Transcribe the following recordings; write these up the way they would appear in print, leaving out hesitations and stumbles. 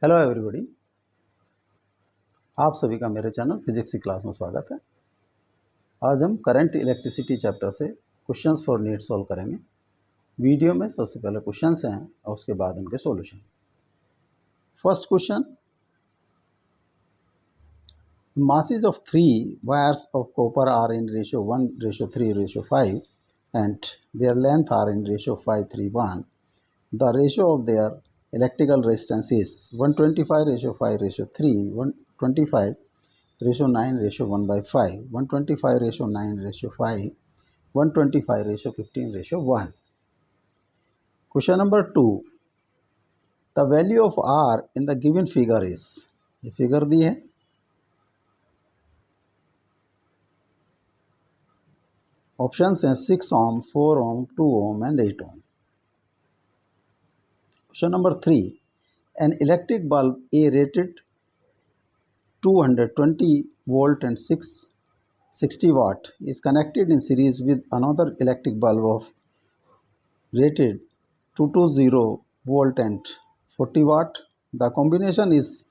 Hello everybody, आप सभी का मेरे चैनल फिजिक्स की क्लास में स्वागत है। आज हम करंट इलेक्ट्रिसिटी चैप्टर से क्वेश्चंस फॉर नीट सॉल्व करेंगे। वीडियो में सबसे पहले क्वेश्चंस हैं और उसके बाद उनके solution. First question, masses of three wires of copper are in ratio 1:3:5 and their length are in ratio 5:3:1. The ratio of their electrical resistance is 125:5:3, 125 ratio 9 ratio 1 by 5, 125 ratio 9 ratio 5, 125 ratio 15 ratio 1. Question number 2. The value of R in the given figure is, ये figure दी है, options हैं 6 ohm, 4 ohm, 2 ohm and 8 ohm. Question number 3. An electric bulb A rated 220 volt and 660 watt is connected in series with another electric bulb of rated 220 volt and 40 watt. The combination is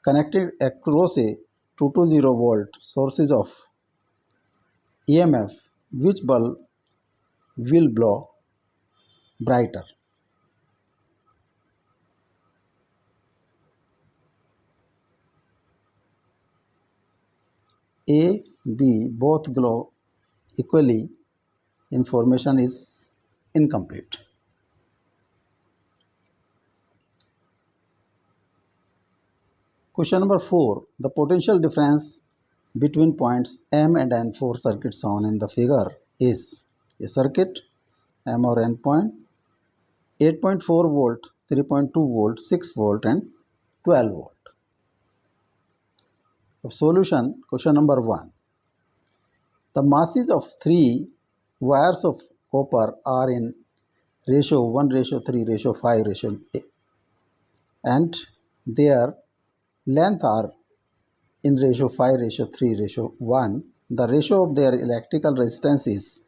connected across a 220 volt sources of EMF. Which bulb will blow brighter? A, B, both glow equally. Information is incomplete. Question number 4. The potential difference between points M and N for circuits shown in the figure is a circuit M or N point 8.4 volt, 3.2 volt, 6 volt and 12 volt. Solution. Question number 1. The masses of three wires of copper are in ratio 1:3:5 and their length are in ratio 5:3:1. The ratio of their electrical resistance is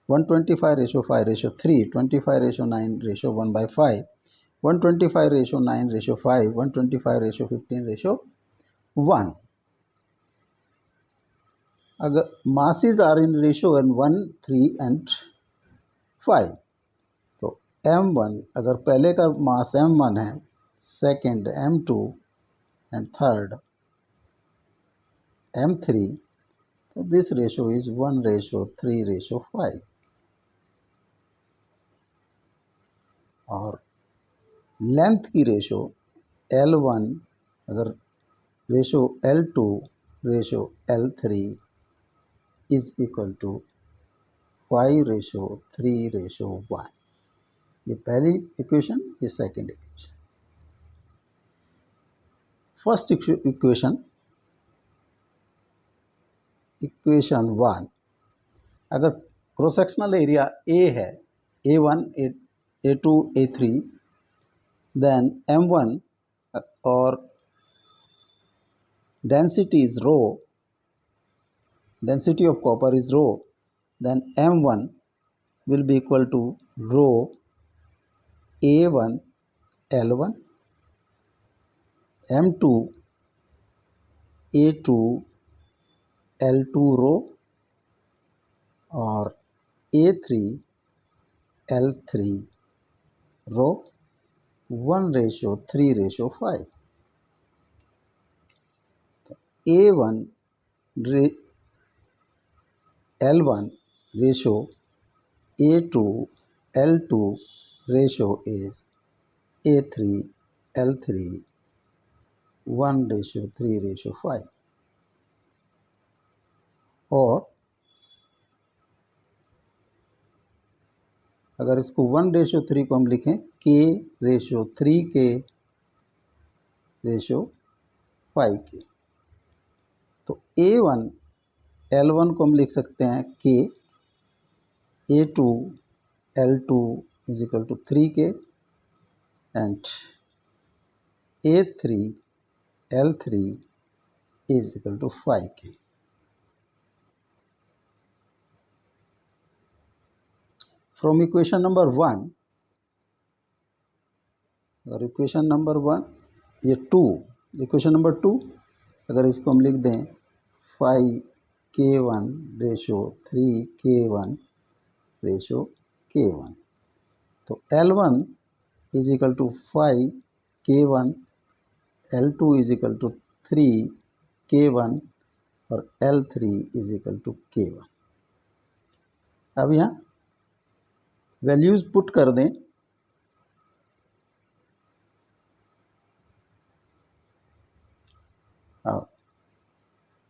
125:5:3, 25:9:1 by 5, 125:9:5, 125:15:1. अगर masses are in ratio 1, 3 and 5, तो M1 अगर पहले का मास M1 है, second M2 and third M3, तो this ratio is 1:3:5. और length की ratio L1 अगर ratio L2 ratio L3 is equal to 5:3:1. ये पहली इक्वेशन, ये second equation. First equation, equation 1, अगर क्रॉस सेक्शनल एरिया A है, A1, A2, A3, then M1 और density is rho, density of copper is rho, then M1 will be equal to rho A1 L1, M2 A2 L2 rho और A3 L3 rho 1:3:5. A1 L1 ratio A2 L2 ratio is A3 L3 1:3:5. और अगर इसको 1:3 को हम लिखें K:3 के ratio 5 के, तो A1 L1 को हम लिख सकते हैं K, A2 L2 is equal to 3K and A3 L3 is equal to 5K. From equation number 1, or equation number 1, ये 2, इक्वेशन नंबर 2, अगर इसको हम लिख दें 5k1 ratio 3k1 ratio k1, तो L1 is equal to 5k1, L2 is equal to 3k1 और L3 is equal to k1। अब यहाँ वैल्यूज़ पुट कर दें। अब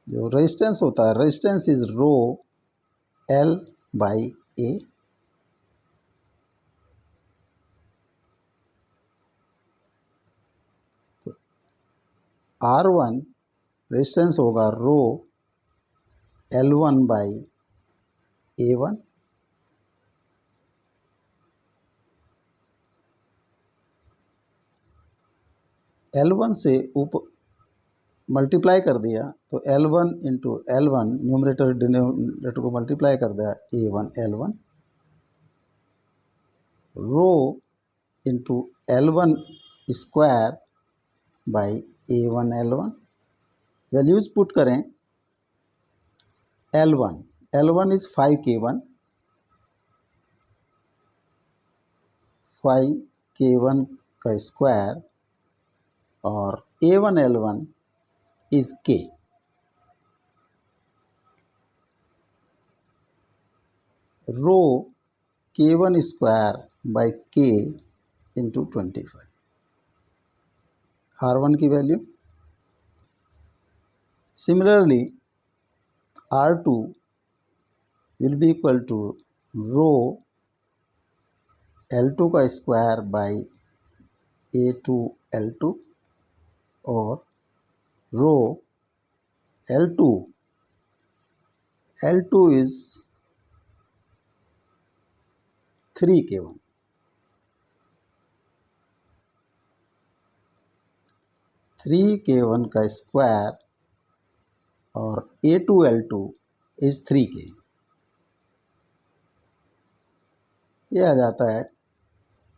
जो रेजिस्टेंस होता है, resistance is rho L by A, तो R1 रेजिस्टेंस होगा रो L1 बाई A1, L1 से ऊपर मल्टीप्लाई कर दिया तो L1 into L1 numerator denominator को मल्टीप्लाई कर दिया A1 L1, rho into L1 square by A1 L1। Values put करें। L1 इज 5k1, 5k1 का स्क्वायर, और A1 L1 is k। Rho k1 square by k into 25, R1 की value. Similarly R2 will be equal to rho L2 का square by A2 L2 और रो L2 is 3k1, 3k1 का square और A2 L2 is 3k। ये आ जाता है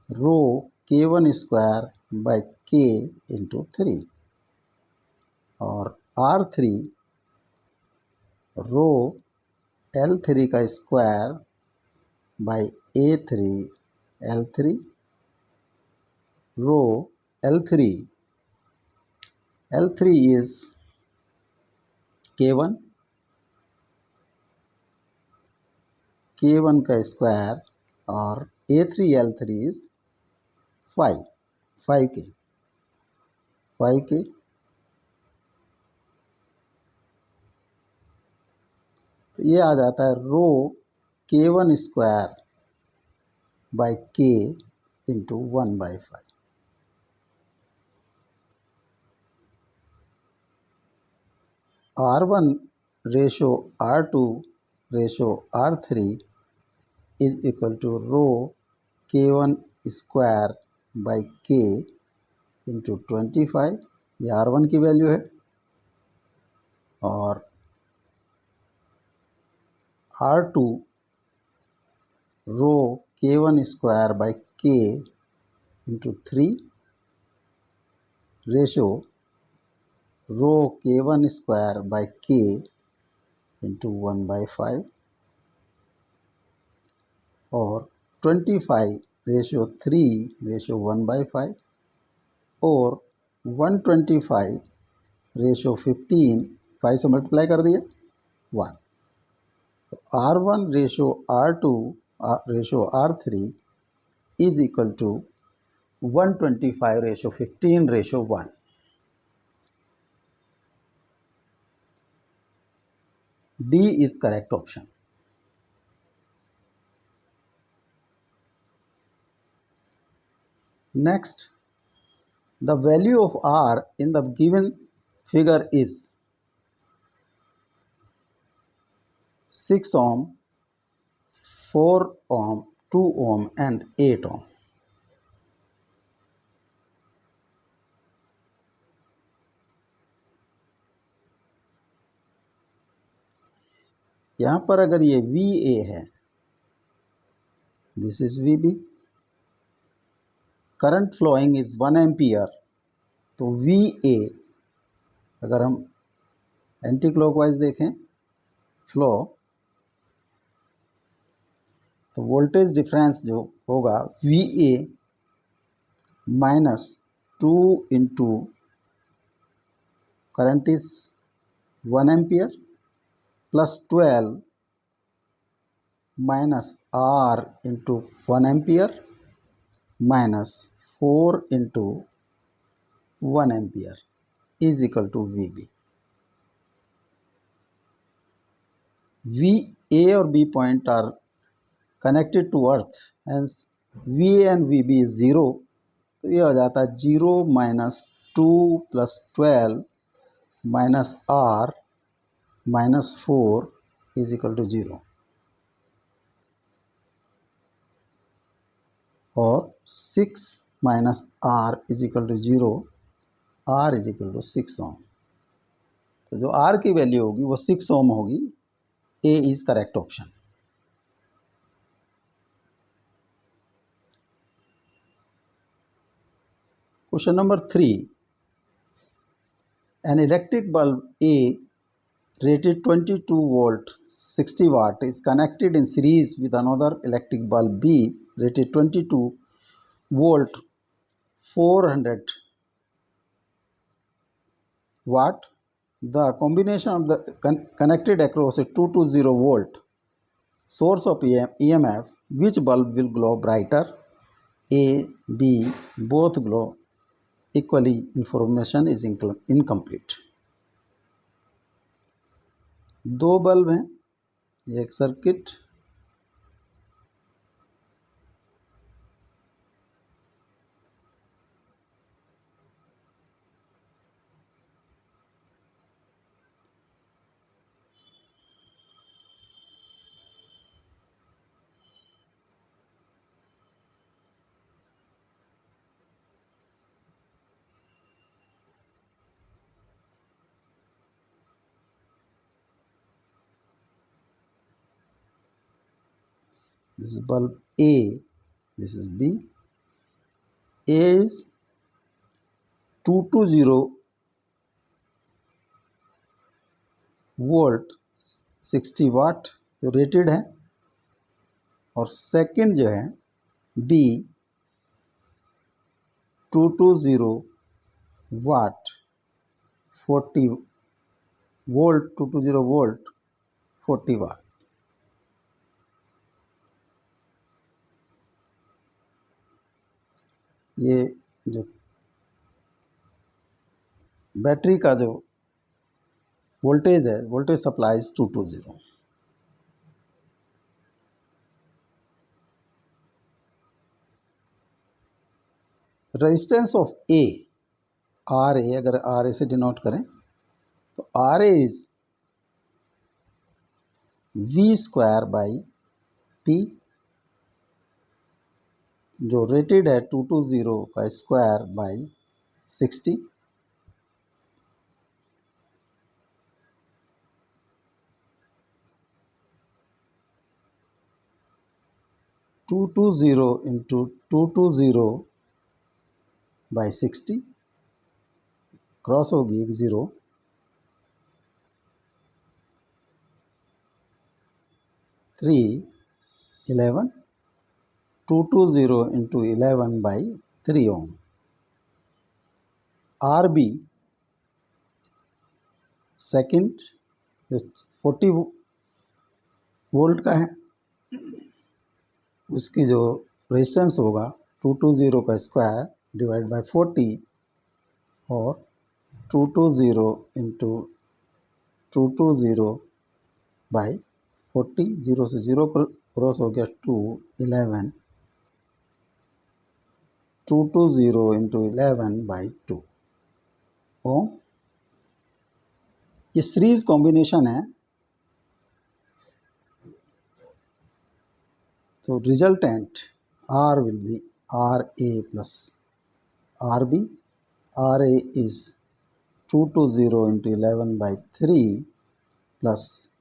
rho k1 square by k into 3, और R3 रो L3 का square by A3 L3, row L3 is k1, k1 का स्क्वायर और A3 L3 इज 5k। तो ये आ जाता है rho k1 square by k into 1/5। R1 ratio R2 ratio R3 is equal to rho k1 square by k into 25, ये R1 की value है, और R2 rho k1 square by k into 3 ratio rho k1 square by k into 1/5 और 25 ratio 3 ratio 1/5 और 125 ratio 15, 5 से multiply कर दिया 1। R1 ratio R2 ratio R3 is equal to 125 ratio 15 ratio 1। D is correct option. Next, the value of R in the given figure is 6 ohm, 4 ohm, 2 ohm and 8 ohm. यहाँ पर अगर ये VA है, this is VB, current flowing is 1 ampere तो V A अगर हम anticlockwise देखें flow, तो वोल्टेज डिफरेंस जो होगा V A minus 2 into current is 1 ampere plus 12 minus R into 1 ampere minus 4 into 1 ampere is equal to V B. V A और B point are connected to earth and V A and V B is 0, तो ये हो जाता है 0 minus 2 plus 12 minus R minus 4 is equal to 0, और 6 minus R is equal to 0, R is equal to 6 ohm. तो जो are की value होगी वो 6 ओम होगी। A is correct option. Question number 3, an electric bulb A rated 22 volt 60 watt is connected in series with another electric bulb B rated 22 volt 400 watt. The combination of the connected across a 220 volt source of EMF, which bulb will glow brighter? A, B, both glow equally. Information is incomplete. दो bulb हैं, एक circuit, this is bulb A, this is B. A is 220 volt 60 watt जो rated है, और second जो है B 220 watt 40 volt 220 volt 40 watt. ये जो बैटरी का जो वोल्टेज है, voltage supply 220। Resistance of A, R A, अगर आर ए से डिनोट करें तो R A is V square by P, जो रेटेड है 220 का square by 60। Two two zero into 220 by 60, cross होगी एक zero, 3 11 220 into 11 by 3 ohm. R B second 40 volt का है, उसकी जो रेजिस्टेंस होगा 220 का स्क्वायर डिवाइड बाय 40, और 220 इंटू 220 बाई 40, 0 से 0 क्रॉस हो गया 2 11 220 इंटू 11 बाई 2 ओम। ये सीरीज कॉम्बिनेशन है, तो resultant R will be RA plus RB. RA is 220 into 11 by 3 plus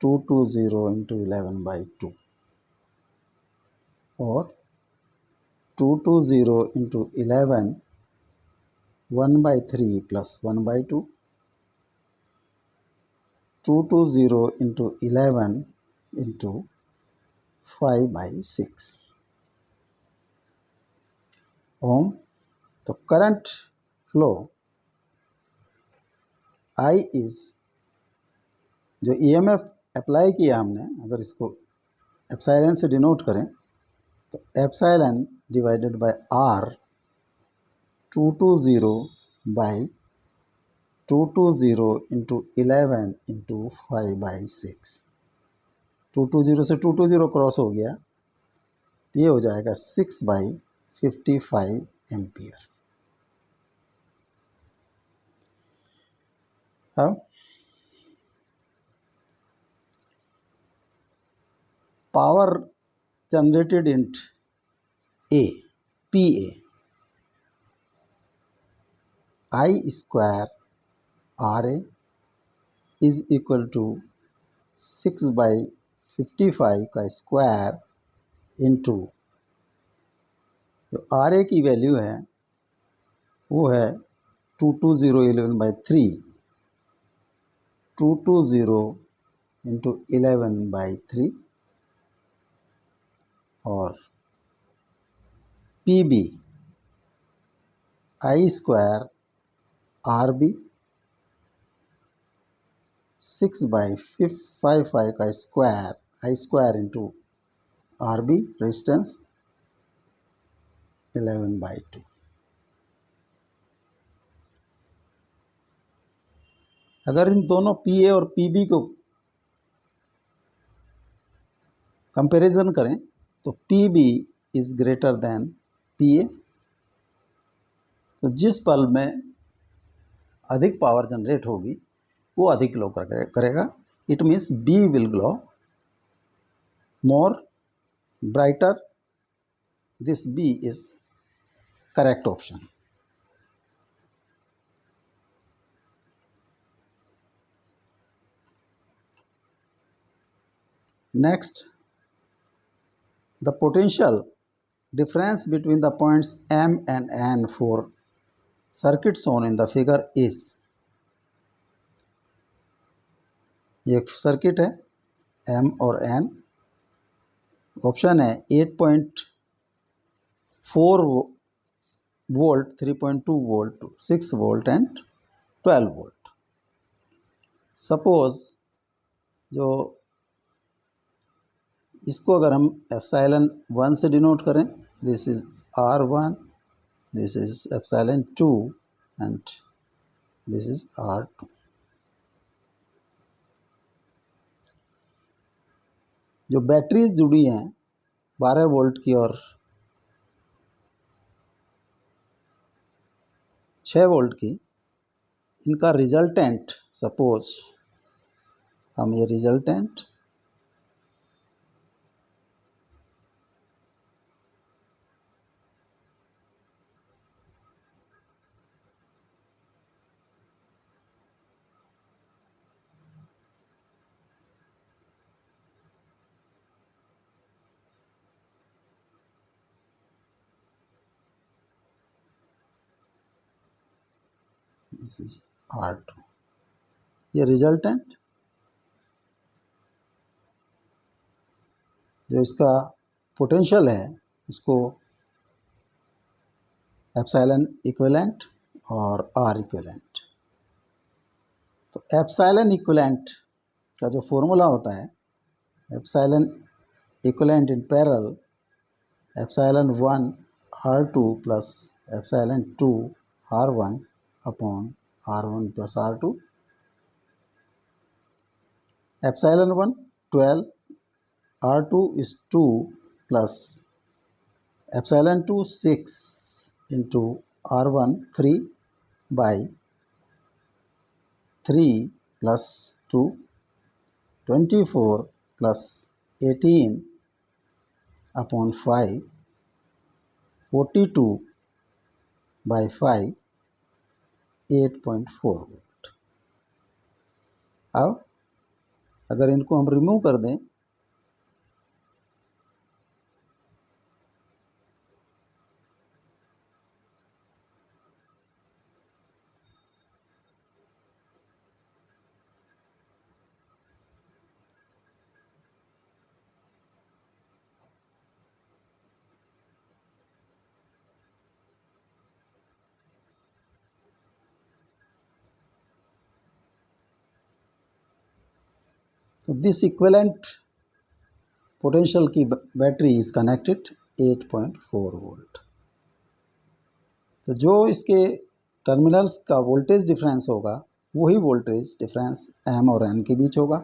220 into 11 by 2, or 220 into 11 1/3 plus 1/2, 220 into 11 into 5/6 ohm. तो करंट फ्लो I इज, जो EMF apply किया हमने, अगर इसको एप्सिलॉन से डिनोट करें तो epsilon divided by R, 220/220 into 11 into 5/6। 220 से 220 क्रॉस हो गया, ये हो जाएगा 6/55 एम्पियर। अब power generated in A, PA, I square RA is equal to 6/55 का स्क्वायर इंटू, जो RA की वैल्यू है वो है 220 220 इंटू 11/3, और PB I स्क्वायर RB 6/55 का square, I square into RB resistance 11/2। अगर इन दोनों PA और PB को कंपैरिजन करें तो PB is greater than PA। तो जिस बल्ब में अधिक पावर जनरेट होगी वो अधिक ग्लो करेगा। It means B will glow more brighter. This B is correct option. Next, the potential difference between the points M and N for circuit shown in the figure is, ये circuit है M और N, option है 8.4 volt, 3.2 volt, 6 volt and 12 volt. Suppose जो इसको अगर हम epsilon 1 से denote करें, this is R1, this is epsilon 2 and this is R2। जो बैटरीज जुड़ी हैं 12 वोल्ट की और 6 वोल्ट की, इनका रिजल्टेंट, सपोज हम ये रिजल्टेंट दिस इज R2, ये रिजल्टेंट जो इसका पोटेंशियल है उसको एप्सिलॉन इक्विवेलेंट और R इक्विवेलेंट। तो एप्सिलॉन इक्विवेलेंट का जो फॉर्मूला होता है, epsilon equivalent in parallel epsilon 1 R2 plus epsilon 2 R1 upon R1 plus R2। Epsilon 1 12, R2 is 2 plus epsilon 2 6 into R1 3 by 3 plus 2 24 plus 18 upon 5 42 by 5 8.4 volt. अब अगर इनको हम remove कर दें तो दिस इक्विवेलेंट पोटेंशियल की बैटरी इज कनेक्टेड 8.4 वोल्ट। तो जो इसके टर्मिनल्स का वोल्टेज डिफरेंस होगा वही वोल्टेज डिफरेंस एम और एन के बीच होगा।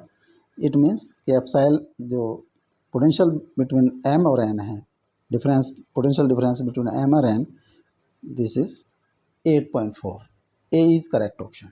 इट मीन्स कि एप्साइल जो पोटेंशियल बिटवीन एम और एन है, difference potential difference between M और N, this is 8.4। A is correct option.